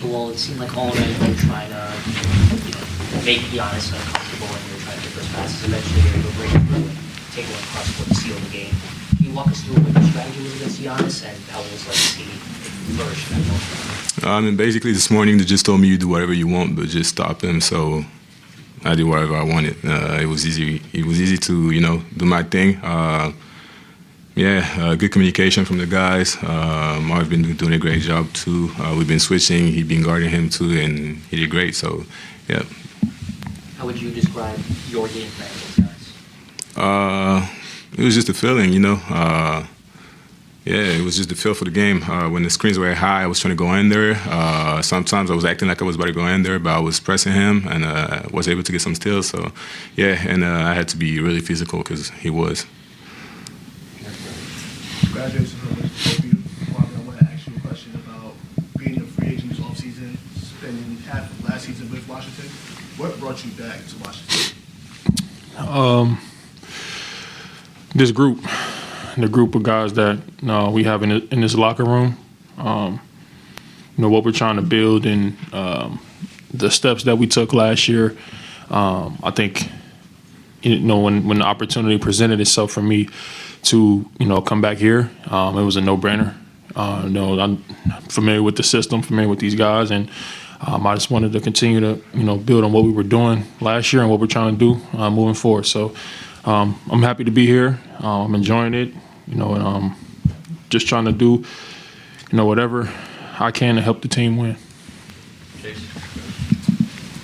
the wall, it seemed like all night you were trying to, make Giannis uncomfortable and you were trying to get those passes. Eventually, you were able to break through and take one cross court to seal the game. Can you walk us through what your strategy was against Giannis and how it was like to see flourish in that moment? I mean, basically this morning they just told me you do whatever you want, but just stop him. So I did whatever I wanted. It was easy. It was easy to do my thing. Good communication from the guys. Marvin been doing a great job too. We've been switching. He's been guarding him too, and he did great. So yeah. How would you describe your game plan against guys? It was just a feeling, it was just the feel for the game. When the screens were high, I was trying to go in there. Sometimes I was acting like I was about to go in there, but I was pressing him and was able to get some steals. So, I had to be really physical because he was. Congratulations on both of you. Marvin, I want to ask you a question about being a free agent this offseason, spending half of last season with Washington. What brought you back to Washington? This group. The group of guys that we have in this locker room, what we're trying to build and the steps that we took last year. I think, when the opportunity presented itself for me to, come back here, it was a no-brainer. I'm familiar with the system, familiar with these guys, and I just wanted to continue to, build on what we were doing last year and what we're trying to do moving forward. So I'm happy to be here. I'm enjoying it. And just trying to do, whatever I can to help the team win.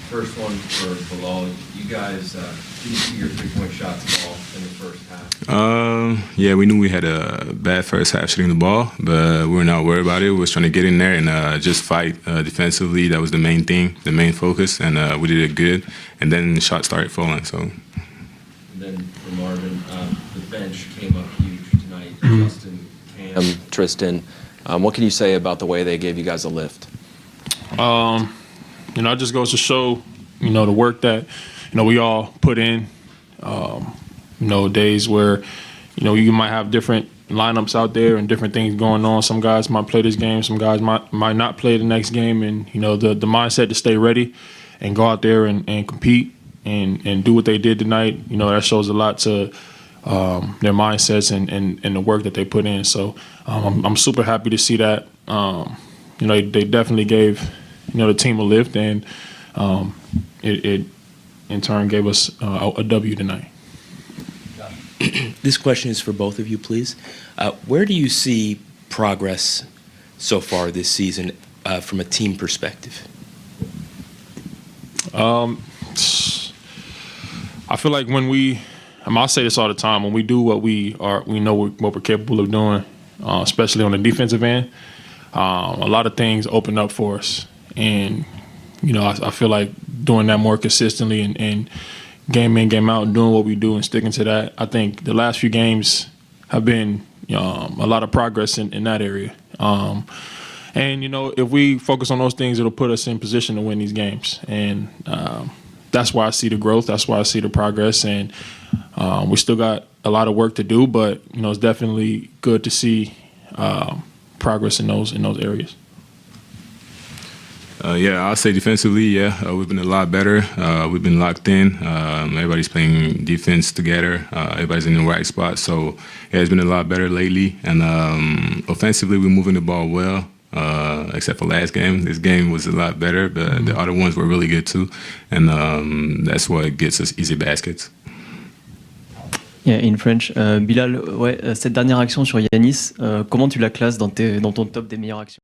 First one for Bilal. You guys didn't see your three-point shots fall in the first half. We knew we had a bad first half shooting the ball, but we were not worried about it. We were trying to get in there and just fight defensively. That was the main thing, the main focus, and we did it good. And then the shots started falling. So. And then for Marvin, the bench came up huge tonight. Justin, Cam, Tristan. What can you say about the way they gave you guys a lift? It just goes to show, the work that, we all put in. Days where, you might have different lineups out there and different things going on. Some guys might play this game, some guys might not play the next game. And, the mindset to stay ready and go out there and compete and do what they did tonight, that shows a lot to their mindsets and the work that they put in. So I'm super happy to see that. They definitely gave, the team a lift, and it in turn gave us a W tonight. This question is for both of you, please. Where do you see progress so far this season from a team perspective? I feel like I say this all the time, when we do what we know what we're capable of doing, especially on the defensive end, a lot of things open up for us. And, I feel like doing that more consistently and game in, game out, and doing what we do and sticking to that. I think the last few games have been a lot of progress in that area. And, if we focus on those things, it'll put us in position to win these games. And that's why I see the growth. That's why I see the progress. And we still got a lot of work to do, but, it's definitely good to see progress in those areas. I'll say defensively, we've been a lot better. We've been locked in. Everybody's playing defense together. Everybody's in the right spot. So, it's been a lot better lately. And offensively, we're moving the ball well, except for last game. This game was a lot better, but the other ones were really good too. And that's what gets us easy baskets. Yeah, in French. Bilal, cette dernière action sur Yanis, comment tu la classes dans ton top des meilleures actions?